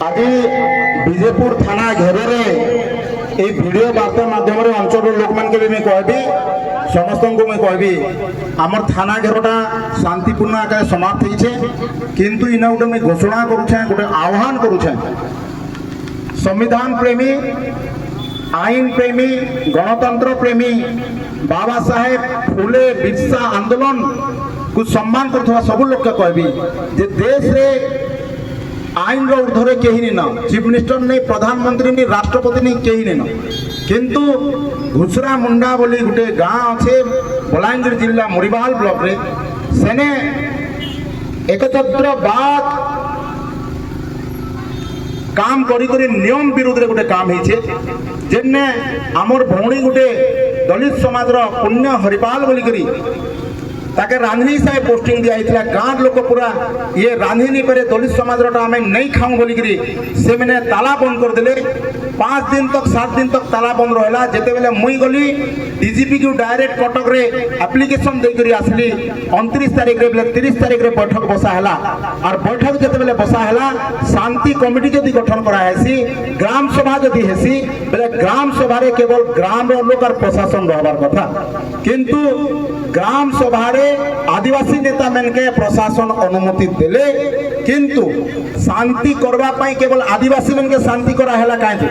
आज विजयपुर थाना घेर भिडियो बार्ता माध्यम अंचल लोक मान कहबी समस्त को मुझे कहबी आमर थाना घेरटा शांतिपूर्ण आकार समाप्त होइछे किंतु इना गोटे मुझे घोषणा करुछे गोटे आह्वान करुछे संविधान प्रेमी आईन प्रेमी गणतंत्र प्रेमी बाबा साहेब फुले बिरसा आंदोलन को सम्मान कर सब लोग कहबी जे देश रे आईन ऊर्धरे कहीं नहीं न चीफ मिनिस्टर नहीं प्रधानमंत्री नहीं राष्ट्रपति नहीं कहीं नहीं न किंतु घुसरा मुंडा बोली गोटे गाँ अच्छे बलांगीर जिला मुरीबाल ब्लॉक रे सेने एकछत्र बात काम करी नियम विरुद्ध रे गोटे काम होइछे जेने आमर भौणी गोटे दलित समाज रो पुण्य हरिपाल बोली करी ताके रांधनी साहेब पोस्टिंग दिया इतला गांव लोग पूरा ये रांधनी नहीं पारे दलित समाज रो आमे नहीं खाऊं बोली करी से मैंने ताला बंद कर देले 5 दिन तक 7 दिन तक ताला बंद रहला जेते बेले मुई गली डीजीपी को डायरेक्ट कटक रे एप्लीकेशन दे करी आसली 29 तारीख रे बेले 30 तारीख रे बैठक बसा हला और बैठक जेते बेले बसा हला शांति कमिटी जदी गठन करा हेसी ग्राम सभा जदी हेसी बेले ग्राम सभा रे केवल ग्राम रो लोक और प्रशासन रहबार कथा किंतु ग्राम सभा रे आदिवासी नेता मन के प्रशासन अनुमति देले किंतु शांति करबा पाई केवल आदिवासी मन के शांति करा हला काहे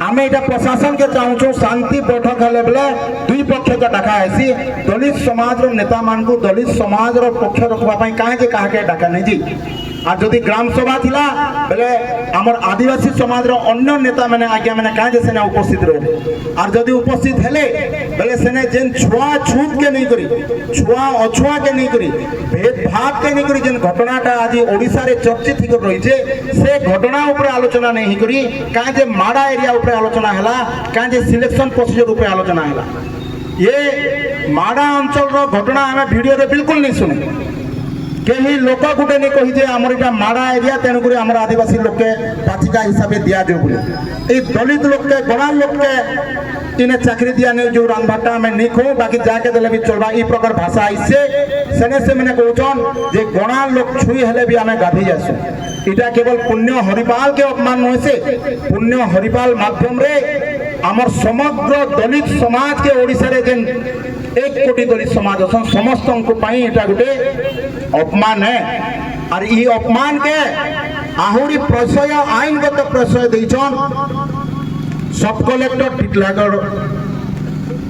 आमे एटा प्रशासन के चाहूँ शांति बैठक हेले बेले दुई पक्ष के डाका हेसी दलित समाज रो नेता मान को दलित समाज रो पक्ष रखबा पाई काहे के काहे के डाका नहीं जी और जदि ग्राम सभा थिला बेले हमर आदिवासी समाज रो अन्य नेता माने आज्ञा माने काहे जे सेना उपस्थित रहे और जदि उपस्थित हेले बेले सेने जेन छुआ छूत के नहीं करी छुआ अछुआ के नहीं करी भेदभाव के नहीं करी जेन घटनाटा आज ओडिसा रे चर्चित हिक रहिछे से घटना ऊपर आलोचना नहीं करी काहे जे माडा एरिया ऊपर आलोचना हला काहे जे सिलेक्शन प्रोसीजर ऊपर आलोचना हला ये माडा अंचल रो घटना हमें वीडियो रे बिल्कुल नहीं सुने कहीं लोक गोटे नहीं कही आमर इटा माड़ा एरिया तेणुक आमर आदिवासी लोक के पाचिका हिसाब से दि जाऊ बोले दलित लोक के गणा लोक के इन्हें चाकरी दिया नहीं जो रांधबाटा आम नहीं खो बाकी जाके देले भी चलवा ई प्रकार भाषा आइसे सेने से मैंने कहन जे गणा लोक छुई हेले भी आम गाधी जासु इटा केवल पुण्य हरिपाल के अपमान नुहे से पुण्य हरिपाल माध्यम रे आमर समग्र दलित समाज के ओडिशा रे जेन 1 कोटी दलित समाज असन समस्त को पाई एटा गोटे अपमान है और ये अपमान के आहुरी प्रशय आईनगत प्रशय देछन सब कलेक्टर टिटलागढ़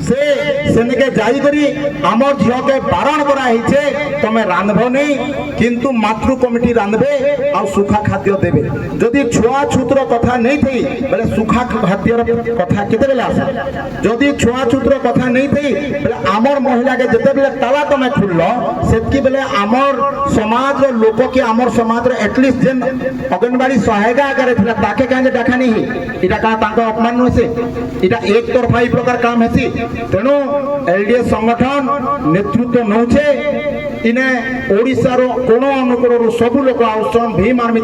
से के जाई करी आमर झियो के बारण करा हिचे तमे रांधबो नहीं किंतु मातृ कमिटी रांधबे और सुखा खाद्य देबे जदि छुआ छूत्र कथा नहीं थई बेले सुखा खाद्यर कथा केते बेले आसे जदि छुआ छूत्र कथा नहीं थई बेले आमर महिला के जते बेले ताला तमे खुललो सेतकी बेले आमर समाज रो लोक के आमर समाज रो एटलीस्ट जेन अंगनवाड़ी सहायता करे थिला ताके काहे डाका नहीं इटा का तांको अपमान न से इटा एक तरफा ई प्रकार काम हेसी तेणु एलडीएफ संगठन नेतृत्व नौचे इने ओडिसा रो कोण अनुकोण सब लोक आउसन भीम आर्मी